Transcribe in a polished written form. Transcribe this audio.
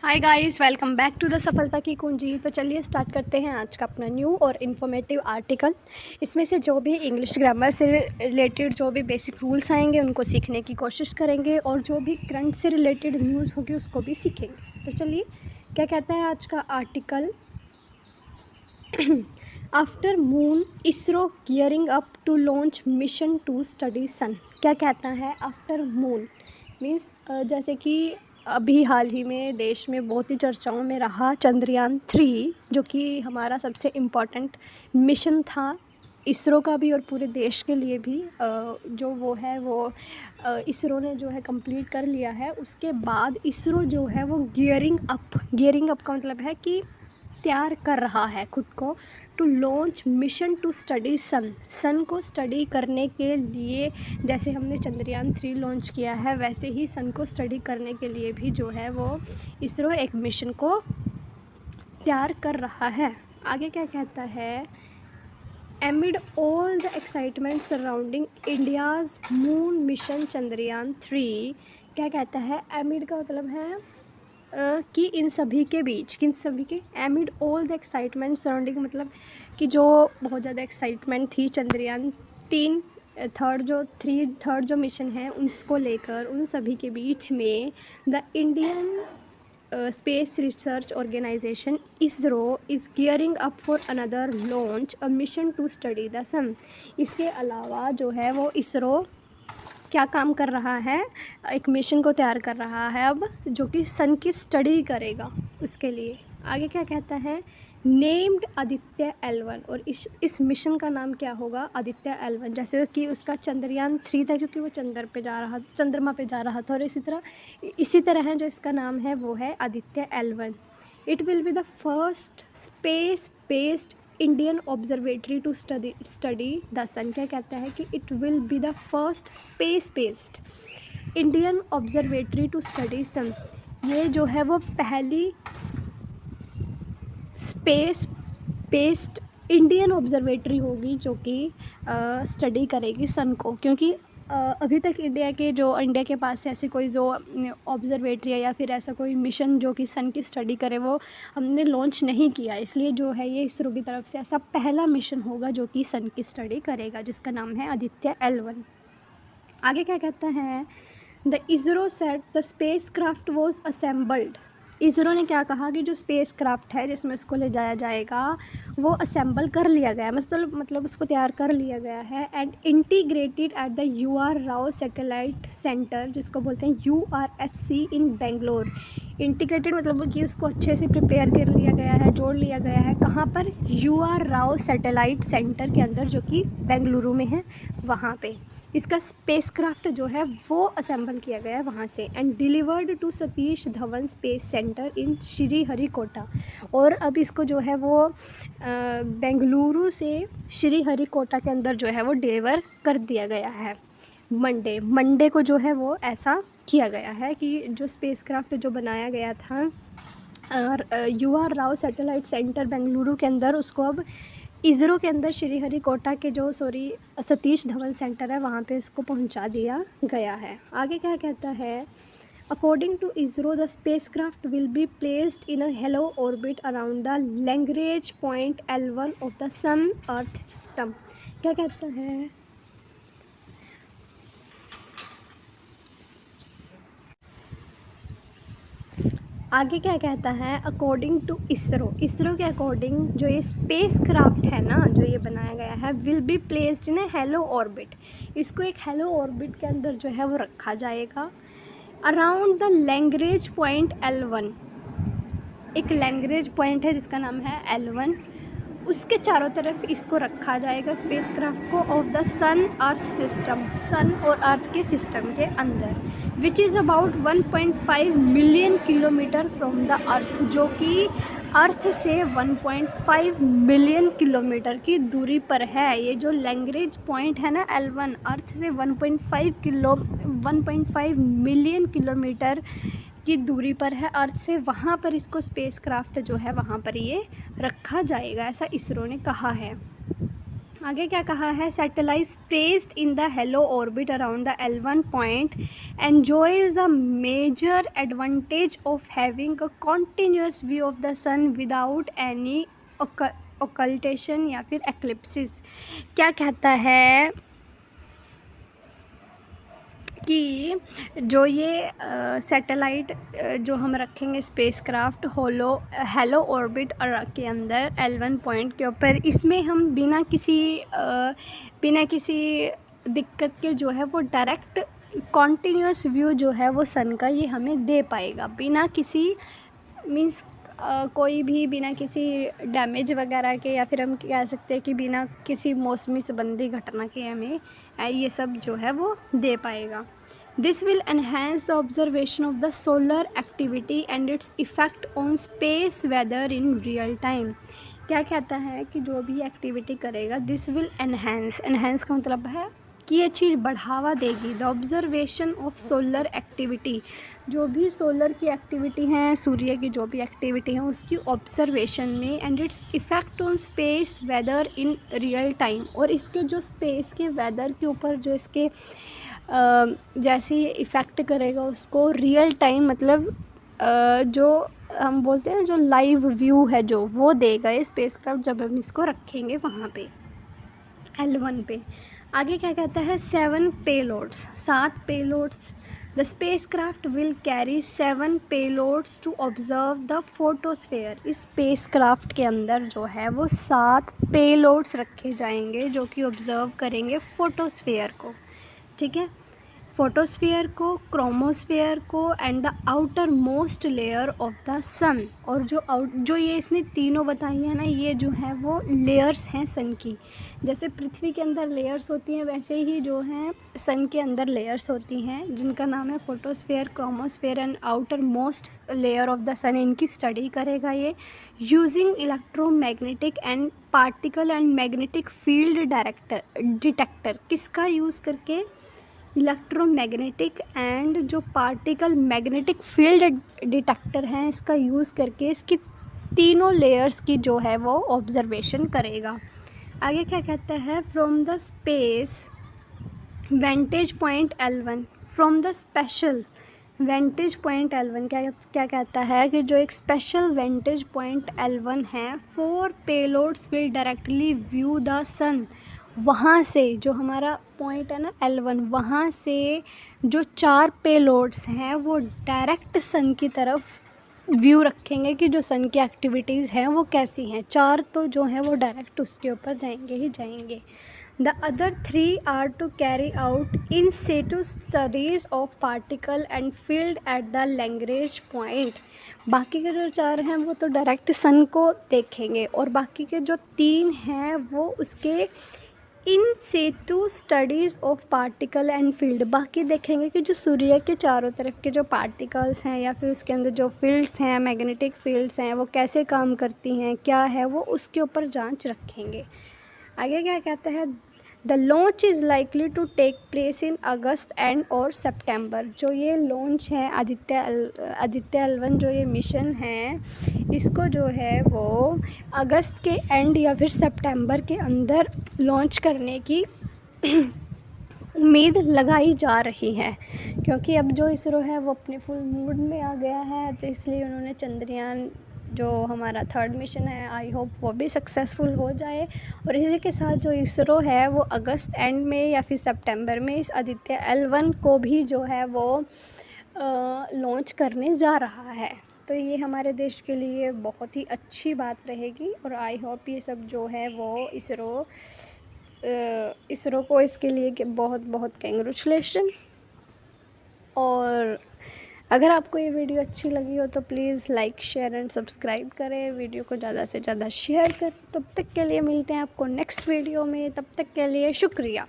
Hi guys, welcome back to the सफलता की कुंजी। तो चलिए स्टार्ट करते हैं आज का अपना न्यू और इन्फॉर्मेटिव आर्टिकल। इसमें से जो भी इंग्लिश ग्रामर से रिलेटेड जो भी बेसिक रूल्स आएंगे उनको सीखने की कोशिश करेंगे और जो भी करंट से रिलेटेड न्यूज़ होगी उसको भी सीखेंगे। तो चलिए, क्या कहता है आज का article. After moon ISRO gearing up to launch mission to study sun. क्या कहता है आफ्टर मून मीन्स जैसे कि अभी हाल ही में देश में बहुत ही चर्चाओं में रहा चंद्रयान 3, जो कि हमारा सबसे इम्पॉर्टेंट मिशन था इसरो का भी और पूरे देश के लिए भी। जो वो है वो इसरो ने जो है कंप्लीट कर लिया है। उसके बाद इसरो जो है वो गियरिंग अप का मतलब है कि तैयार कर रहा है खुद को to launch mission to study sun को स्टडी करने के लिए। जैसे हमने चंद्रयान 3 लॉन्च किया है वैसे ही सन को स्टडी करने के लिए भी जो है वो इसरो एक मिशन को तैयार कर रहा है। आगे क्या कहता है, एमिड all the excitement surrounding India's moon mission Chandrayaan 3। क्या कहता है, एमिड का मतलब है कि इन सभी के बीच, किन सभी के, एमिड ऑल द एक्साइटमेंट सराउंडिंग मतलब कि जो बहुत ज़्यादा एक्साइटमेंट थी चंद्रयान 3 थर्ड जो मिशन है उसको लेकर, उन सभी के बीच में the Indian space research organisation ISRO is gearing up for another launch a mission to study the sun. इसके अलावा जो है वो इसरो क्या काम कर रहा है, एक मिशन को तैयार कर रहा है अब, जो कि सन की स्टडी करेगा उसके लिए। आगे क्या कहता है, नेम्ड आदित्य L1, और इस मिशन का नाम क्या होगा, आदित्य L1। जैसे कि उसका चंद्रयान 3 था क्योंकि वो चंद्रमा पे जा रहा था, और इसी तरह है जो इसका नाम है वो है Aditya L1। It will be the first space based Indian observatory to study the sun. क्या कहता है कि it will be the first space based Indian observatory to study sun. ये जो है वो पहली स्पेस बेस्ड इंडियन ऑब्जर्वेटरी होगी जो कि स्टडी करेगी सन को, क्योंकि अभी तक इंडिया के पास ऐसी कोई जो ऑब्जर्वेटरी है या फिर ऐसा कोई मिशन जो कि सन की स्टडी करे वो हमने लॉन्च नहीं किया। इसलिए जो है ये इसरो की तरफ से ऐसा पहला मिशन होगा जो कि सन की स्टडी करेगा, जिसका नाम है आदित्य L1। आगे क्या कहता है, the ISRO set the space craft was assembled. ISRO ने क्या कहा कि जो स्पेस क्राफ्ट है जिसमें उसको ले जाया जाएगा वो असेंबल कर लिया गया है, मतलब उसको तैयार कर लिया गया है। And integrated at the UR Rao satellite centre, जिसको बोलते हैं URSC इन बेंगलोर। इंटीग्रेटेड मतलब कि उसको अच्छे से प्रिपेयर कर लिया गया है, जोड़ लिया गया है। कहाँ पर, UR राव सैटेलाइट सेंटर के अंदर, जो कि बेंगलुरु में है, वहाँ पे इसका स्पेसक्राफ्ट जो है वो असेंबल किया गया है वहाँ से। And delivered to Satish Dhawan space centre in Sriharikota. और अब इसको जो है वो बेंगलुरु से श्रीहरिकोटा के अंदर जो है वो डिलीवर कर दिया गया है। मंडे को जो है वो ऐसा किया गया है कि जो स्पेसक्राफ्ट जो बनाया गया था UR Rao satellite centre Bengaluru के अंदर, उसको अब इसरो के अंदर श्रीहरिकोटा के जो सतीश धवन सेंटर है वहाँ पे इसको पहुँचा दिया गया है। आगे क्या कहता है, according to ISRO the spacecraft will be placed in a halo orbit around the Lagrange point L1 of the sun earth system. क्या कहता है, आगे क्या कहता है, अकॉर्डिंग टू इसरो के अकॉर्डिंग जो ये स्पेस क्राफ्ट है ना, जो ये बनाया गया है, will be placed in A hello orbit. इसको एक हेलो ऑर्बिट के अंदर जो है वो रखा जाएगा around the Lagrange point L1। एक लैग्रेंज पॉइंट है जिसका नाम है L1, उसके चारों तरफ इसको रखा जाएगा स्पेसक्राफ्ट को, of the sun earth system, sun और अर्थ के सिस्टम के अंदर, which is about 1.5 million kilometre from the earth, जो कि अर्थ से 1.5 मिलियन किलोमीटर की दूरी पर है। ये जो लैग्रेंज पॉइंट है ना L1, अर्थ से 1.5 मिलियन किलोमीटर की दूरी पर है अर्थ से, वहाँ पर इसको स्पेसक्राफ्ट जो है वहाँ पर ये रखा जाएगा, ऐसा इसरो ने कहा है। आगे क्या कहा है, satellite placed in the halo orbit around the L1 point enjoys the major advantage of having a continuous view of the sun without any occultation या फिर एक्लिप्सिस। क्या कहता है कि जो ये सैटेलाइट जो हम रखेंगे स्पेसक्राफ्ट हेलो ऑर्बिट के अंदर L1 पॉइंट के ऊपर, इसमें हम बिना किसी दिक्कत के जो है वो डायरेक्ट कॉन्टिन्यूस व्यू जो है वो सन का ये हमें दे पाएगा, बिना किसी मीन्स कोई भी बिना किसी डैमेज वगैरह के, या फिर हम कह सकते हैं कि बिना किसी मौसमी संबंधी घटना के हमें ये सब जो है वो दे पाएगा। This will enhance the observation of the solar activity and its effect on space weather in real time. क्या कहता है कि जो भी एक्टिविटी करेगा, दिस विल एनहेंस का मतलब है कि ये चीज़ बढ़ावा देगी the observation of solar activity, जो भी सोलर की एक्टिविटी हैं, सूर्य की जो भी एक्टिविटी है उसकी ऑब्जर्वेशन में, and its effect on space weather in real time, और इसके जो स्पेस के वेदर के ऊपर जो इसके जैसे ये इफ़ेक्ट करेगा उसको रियल टाइम, मतलब जो हम बोलते हैं जो लाइव व्यू है जो वो देगा ये स्पेसक्राफ्ट जब हम इसको रखेंगे वहाँ पे L1 पे। आगे क्या कहता है, 7 payloads the spacecraft will carry 7 payloads to observe the photosphere. इस स्पेसक्राफ्ट के अंदर जो है वो 7 पेलोड्स रखे जाएंगे जो कि ऑब्जर्व करेंगे फोटोस्फेयर को, ठीक है, फोटोस्फेयर को, क्रोमोस्फेयर को and the outermost layer of the sun. और जो ये इसने तीनों बताई है ना, ये जो है वो लेयर्स हैं सन की। जैसे पृथ्वी के अंदर लेयर्स होती हैं वैसे ही जो हैं सन के अंदर लेयर्स होती हैं, जिनका नाम है photosphere, chromosphere and outermost layer of the sun. इनकी स्टडी करेगा ये using electromagnetic and particle and magnetic field detector. किसका यूज़ करके, इलेक्ट्रोमैग्नेटिक एंड जो पार्टिकल मैग्नेटिक फील्ड डिटेक्टर हैं, इसका यूज़ करके इसकी तीनों लेयर्स की जो है वो ऑब्जर्वेशन करेगा। आगे क्या कहता है, from the space वेंटेज point L1, from the special वेंटेज point L1 क्या कहता है कि जो एक स्पेशल वेंटेज पॉइंट L1 है, 4 payloads will directly view the sun. वहाँ से जो हमारा पॉइंट है ना L1, वहाँ से जो 4 पेलोड्स हैं वो डायरेक्ट सन की तरफ व्यू रखेंगे कि जो सन की एक्टिविटीज़ हैं वो कैसी हैं। 4 तो जो हैं वो डायरेक्ट उसके ऊपर जाएंगे ही जाएंगे। The other 3 are to carry out in situ studies of particle and field at the Lagrange point. बाकी के जो 4 हैं वो तो डायरेक्ट सन को देखेंगे, और बाकी के जो 3 हैं वो उसके इन situ studies of particle and field, बाकी देखेंगे कि जो सूर्य के चारों तरफ के जो पार्टिकल्स हैं या फिर उसके अंदर जो फील्ड्स हैं, मैग्नेटिक फील्ड्स हैं, वो कैसे काम करती हैं, क्या है वो, उसके ऊपर जांच रखेंगे। आगे क्या कहता है, the launch is likely to take place in August and और सितंबर। जो ये लॉन्च है आदित्य L1 जो ये मिशन है, इसको जो है वो अगस्त के एंड या फिर सितंबर के अंदर लॉन्च करने की उम्मीद लगाई जा रही है, क्योंकि अब जो इसरो है वो अपने फुल मूड में आ गया है, तो इसलिए उन्होंने चंद्रयान जो हमारा 3rd मिशन है, आई होप वो भी सक्सेसफुल हो जाए। और इसी के साथ जो इसरो है वो अगस्त एंड में या फिर सितंबर में इस आदित्य L1 को भी जो है वो लॉन्च करने जा रहा है। तो ये हमारे देश के लिए बहुत ही अच्छी बात रहेगी, और आई होप ये सब जो है वो इसरो को इसके लिए बहुत बहुत कंग्रेचुलेशन। और अगर आपको ये वीडियो अच्छी लगी हो तो please like, share and subscribe करें, वीडियो को ज़्यादा से ज़्यादा शेयर करें। तब तक के लिए मिलते हैं आपको नेक्स्ट वीडियो में, तब तक के लिए शुक्रिया।